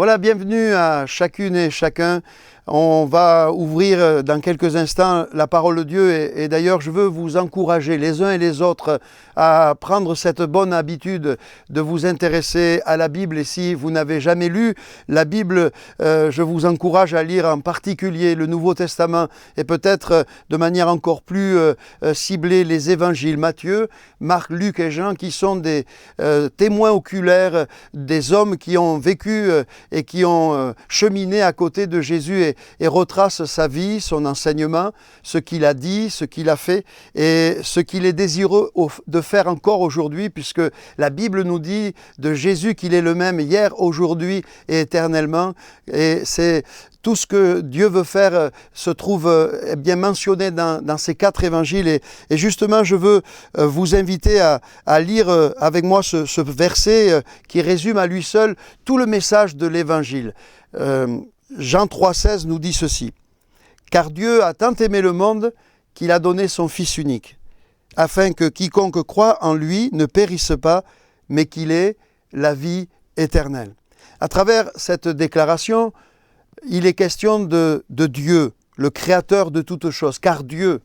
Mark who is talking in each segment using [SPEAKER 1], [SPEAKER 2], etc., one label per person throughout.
[SPEAKER 1] Voilà, bienvenue à chacune et chacun. On va ouvrir dans quelques instants la parole de Dieu et d'ailleurs je veux vous encourager les uns et les autres à prendre cette bonne habitude de vous intéresser à la Bible. Et si vous n'avez jamais lu la Bible, je vous encourage à lire en particulier le Nouveau Testament et peut-être de manière encore plus ciblée les évangiles Matthieu, Marc, Luc et Jean qui sont des témoins oculaires des hommes qui ont vécu et qui ont cheminé à côté de Jésus et retrace sa vie, son enseignement, ce qu'il a dit, ce qu'il a fait et ce qu'il est désireux de faire encore aujourd'hui, puisque la Bible nous dit de Jésus qu'il est le même hier, aujourd'hui et éternellement. Et c'est tout ce que Dieu veut faire se trouve bien mentionné dans ces 4 évangiles. Et justement, je veux vous inviter à lire avec moi ce verset qui résume à lui seul tout le message de l'évangile. Jean 3,16 nous dit ceci. « Car Dieu a tant aimé le monde qu'il a donné son Fils unique, afin que quiconque croit en lui ne périsse pas, mais qu'il ait la vie éternelle. » À travers cette déclaration, il est question de Dieu, le Créateur de toutes choses, car Dieu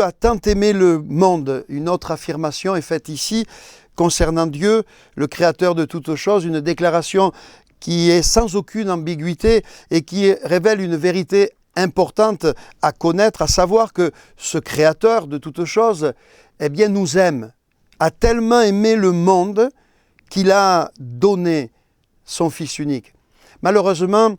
[SPEAKER 1] a tant aimé le monde. Une autre affirmation est faite ici concernant Dieu, le Créateur de toutes choses, une déclaration qui est sans aucune ambiguïté et qui révèle une vérité importante à connaître, à savoir que ce Créateur de toutes choses, eh bien, nous aime, a tellement aimé le monde qu'il a donné son Fils unique. Malheureusement,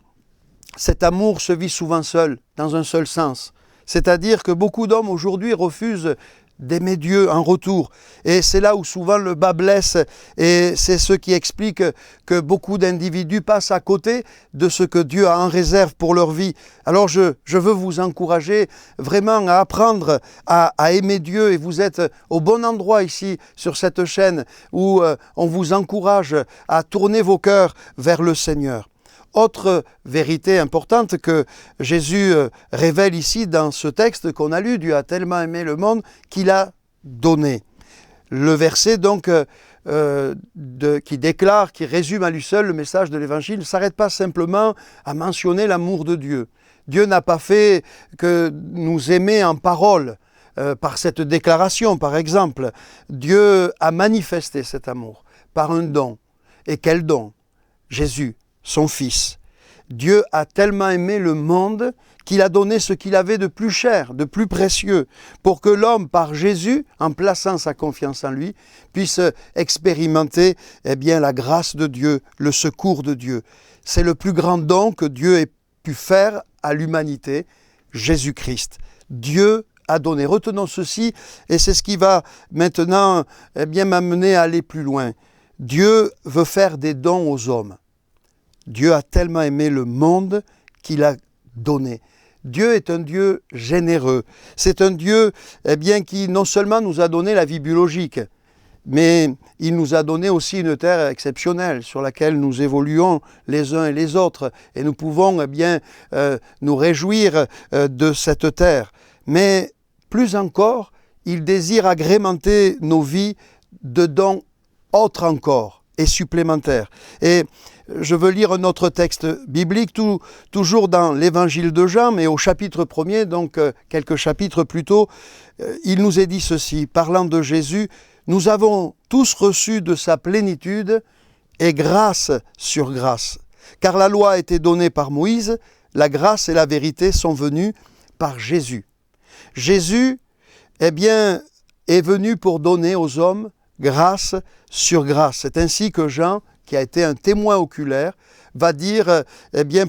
[SPEAKER 1] cet amour se vit souvent seul, dans un seul sens. C'est-à-dire que beaucoup d'hommes aujourd'hui refusent d'aimer Dieu en retour. Et c'est là où souvent le bas blesse et c'est ce qui explique que beaucoup d'individus passent à côté de ce que Dieu a en réserve pour leur vie. Alors je veux vous encourager vraiment à apprendre à aimer Dieu et vous êtes au bon endroit ici sur cette chaîne où on vous encourage à tourner vos cœurs vers le Seigneur. Autre vérité importante que Jésus révèle ici dans ce texte qu'on a lu, Dieu a tellement aimé le monde qu'il a donné. Le verset donc qui déclare, qui résume à lui seul le message de l'Évangile ne s'arrête pas simplement à mentionner l'amour de Dieu. Dieu n'a pas fait que nous aimer en parole par cette déclaration par exemple. Dieu a manifesté cet amour par un don. Et quel don? Jésus, son Fils. Dieu a tellement aimé le monde qu'il a donné ce qu'il avait de plus cher, de plus précieux, pour que l'homme, par Jésus, en plaçant sa confiance en lui, puisse expérimenter la grâce de Dieu, le secours de Dieu. C'est le plus grand don que Dieu ait pu faire à l'humanité, Jésus-Christ. Dieu a donné. Retenons ceci, et c'est ce qui va maintenant m'amener à aller plus loin. Dieu veut faire des dons aux hommes. Dieu a tellement aimé le monde qu'il a donné. Dieu est un Dieu généreux. C'est un Dieu qui non seulement nous a donné la vie biologique, mais il nous a donné aussi une terre exceptionnelle sur laquelle nous évoluons les uns et les autres. Et nous pouvons nous réjouir de cette terre. Mais plus encore, il désire agrémenter nos vies de dons autres encore et supplémentaires. Et je veux lire un autre texte biblique, toujours dans l'évangile de Jean, mais au chapitre 1er, donc quelques chapitres plus tôt, il nous est dit ceci, parlant de Jésus, « Nous avons tous reçu de sa plénitude et grâce sur grâce. Car la loi a été donnée par Moïse, la grâce et la vérité sont venues par Jésus. » Jésus, est venu pour donner aux hommes grâce sur grâce. C'est ainsi que Jean, qui a été un témoin oculaire, va dire,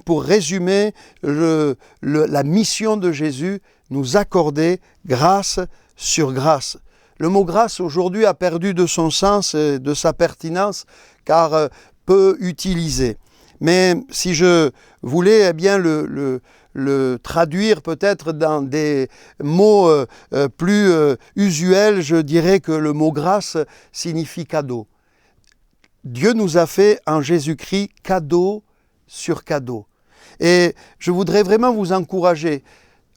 [SPEAKER 1] pour résumer la mission de Jésus, nous accorder grâce sur grâce. Le mot grâce aujourd'hui a perdu de son sens et de sa pertinence, car peu utilisé. Mais si je voulais le traduire peut-être dans des mots plus usuels, je dirais que le mot grâce signifie cadeau. Dieu nous a fait en Jésus-Christ cadeau sur cadeau. Et je voudrais vraiment vous encourager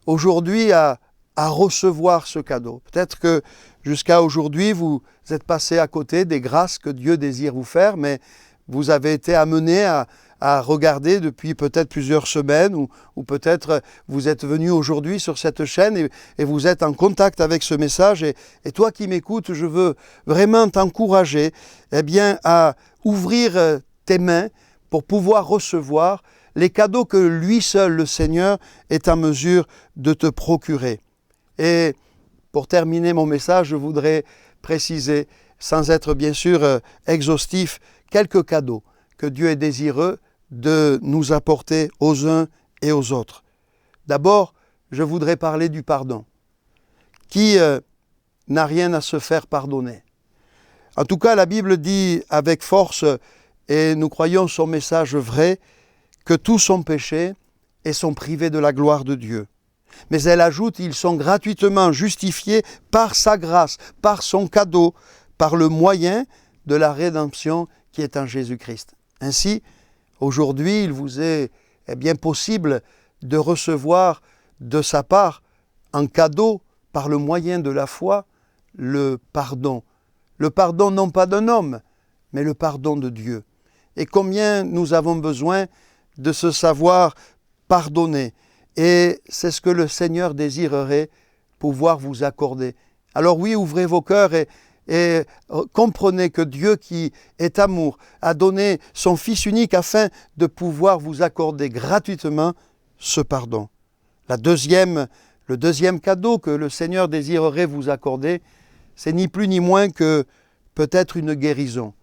[SPEAKER 1] aujourd'hui à recevoir ce cadeau. Peut-être que jusqu'à aujourd'hui, vous êtes passé à côté des grâces que Dieu désire vous faire, mais vous avez été amené à à regarder depuis peut-être plusieurs semaines ou peut-être vous êtes venu aujourd'hui sur cette chaîne et vous êtes en contact avec ce message. Et toi qui m'écoutes, je veux vraiment t'encourager à ouvrir tes mains pour pouvoir recevoir les cadeaux que lui seul, le Seigneur, est en mesure de te procurer. Et pour terminer mon message, je voudrais préciser, sans être bien sûr exhaustif, quelques cadeaux que Dieu est désireux de nous apporter aux uns et aux autres. D'abord, je voudrais parler du pardon. Qui n'a rien à se faire pardonner? En tout cas, la Bible dit avec force, et nous croyons son message vrai, que tous ont péché et sont privés de la gloire de Dieu. Mais elle ajoute, ils sont gratuitement justifiés par sa grâce, par son cadeau, par le moyen de la rédemption qui est en Jésus-Christ. Ainsi, aujourd'hui, il vous est bien possible de recevoir de sa part en cadeau, par le moyen de la foi, le pardon. Le pardon non pas d'un homme, mais le pardon de Dieu. Et combien nous avons besoin de se savoir pardonner. Et c'est ce que le Seigneur désirerait pouvoir vous accorder. Alors oui, ouvrez vos cœurs et comprenez que Dieu qui est amour a donné son Fils unique afin de pouvoir vous accorder gratuitement ce pardon. Le deuxième cadeau que le Seigneur désirerait vous accorder, c'est ni plus ni moins que peut-être une guérison.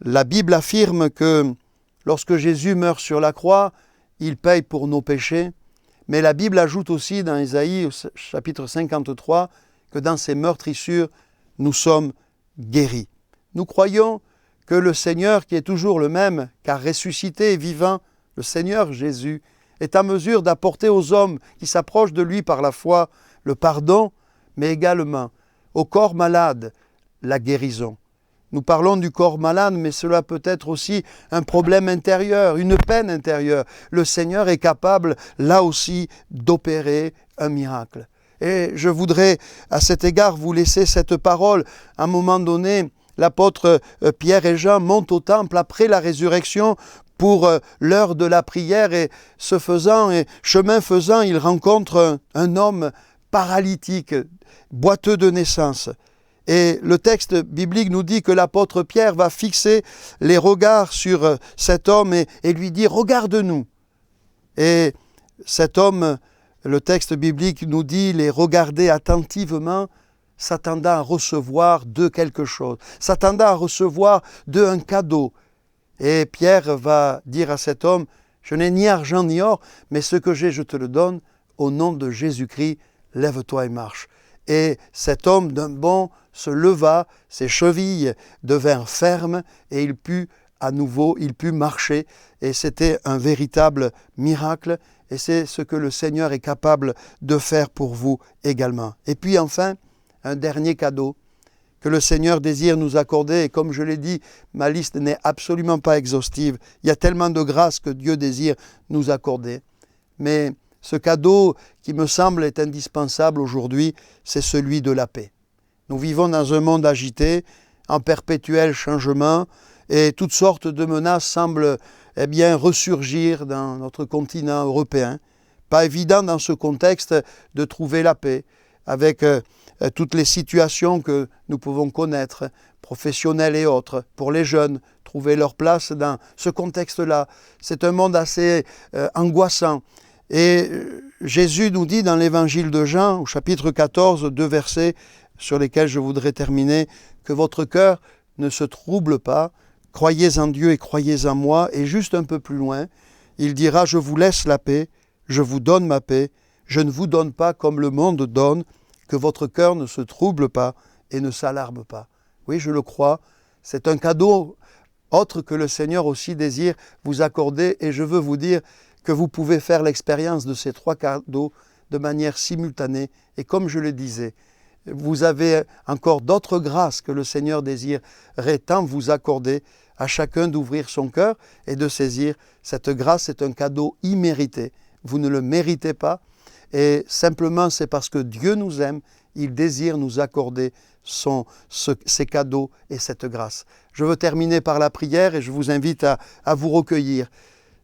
[SPEAKER 1] La Bible affirme que lorsque Jésus meurt sur la croix, il paye pour nos péchés. Mais la Bible ajoute aussi dans Ésaïe, chapitre 53, que dans ses meurtrissures, nous sommes guéris. Nous croyons que le Seigneur, qui est toujours le même, car ressuscité et vivant, le Seigneur Jésus, est en mesure d'apporter aux hommes qui s'approchent de lui par la foi le pardon, mais également au corps malade la guérison. Nous parlons du corps malade, mais cela peut être aussi un problème intérieur, une peine intérieure. Le Seigneur est capable, là aussi, d'opérer un miracle. Et je voudrais, à cet égard, vous laisser cette parole. À un moment donné, l'apôtre Pierre et Jean montent au temple après la résurrection pour l'heure de la prière. Et ce faisant, et chemin faisant, ils rencontrent un homme paralytique, boiteux de naissance. Et le texte biblique nous dit que l'apôtre Pierre va fixer les regards sur cet homme et lui dire « Regarde-nous ». Et cet homme, le texte biblique nous dit les regarder attentivement, s'attendant à recevoir de quelque chose, s'attendant à recevoir de un cadeau. Et Pierre va dire à cet homme « Je n'ai ni argent ni or, mais ce que j'ai, je te le donne. Au nom de Jésus-Christ, lève-toi et marche. » Et cet homme d'un bond se leva, ses chevilles devinrent fermes et il put marcher. Et c'était un véritable miracle et c'est ce que le Seigneur est capable de faire pour vous également. Et puis enfin, un dernier cadeau que le Seigneur désire nous accorder. Et comme je l'ai dit, ma liste n'est absolument pas exhaustive. Il y a tellement de grâces que Dieu désire nous accorder. Mais ce cadeau qui me semble est indispensable aujourd'hui, c'est celui de la paix. Nous vivons dans un monde agité, en perpétuel changement, et toutes sortes de menaces semblent ressurgir dans notre continent européen. Pas évident dans ce contexte de trouver la paix, avec toutes les situations que nous pouvons connaître, professionnelles et autres, pour les jeunes, trouver leur place dans ce contexte-là. C'est un monde assez angoissant. Et Jésus nous dit dans l'évangile de Jean, au chapitre 14, 2 versets sur lesquels je voudrais terminer, que votre cœur ne se trouble pas, croyez en Dieu et croyez en moi. Et juste un peu plus loin, il dira, je vous laisse la paix, je vous donne ma paix, je ne vous donne pas comme le monde donne, que votre cœur ne se trouble pas et ne s'alarme pas. Oui, je le crois, c'est un cadeau autre que le Seigneur aussi désire vous accorder et je veux vous dire que vous pouvez faire l'expérience de ces trois cadeaux de manière simultanée. Et comme je le disais, vous avez encore d'autres grâces que le Seigneur désirerait tant vous accorder, à chacun d'ouvrir son cœur et de saisir cette grâce. C'est un cadeau immérité. Vous ne le méritez pas et simplement c'est parce que Dieu nous aime, il désire nous accorder ces cadeaux et cette grâce. Je veux terminer par la prière et je vous invite à vous recueillir.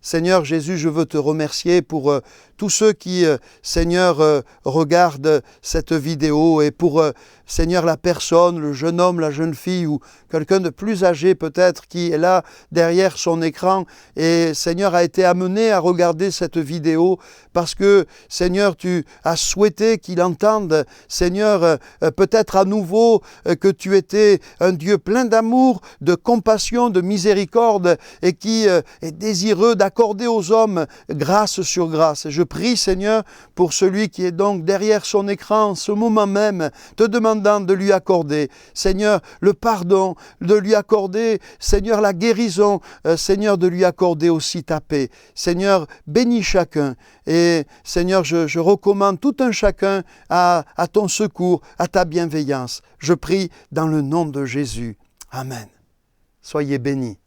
[SPEAKER 1] Seigneur Jésus, je veux te remercier pour tous ceux qui, Seigneur, regardent cette vidéo et pour, Seigneur, la personne, le jeune homme, la jeune fille ou quelqu'un de plus âgé peut-être qui est là derrière son écran et, Seigneur, a été amené à regarder cette vidéo parce que, Seigneur, tu as souhaité qu'il entende, Seigneur, peut-être à nouveau que tu étais un Dieu plein d'amour, de compassion, de miséricorde et qui est désireux d'accorder aux hommes grâce sur grâce. Je prie, Seigneur, pour celui qui est donc derrière son écran en ce moment même, te demandant de lui accorder, Seigneur, le pardon, de lui accorder, Seigneur, la guérison, Seigneur, de lui accorder aussi ta paix. Seigneur, bénis chacun. Et Seigneur, je recommande tout un chacun à ton secours, à ta bienveillance. Je prie dans le nom de Jésus. Amen. Soyez bénis.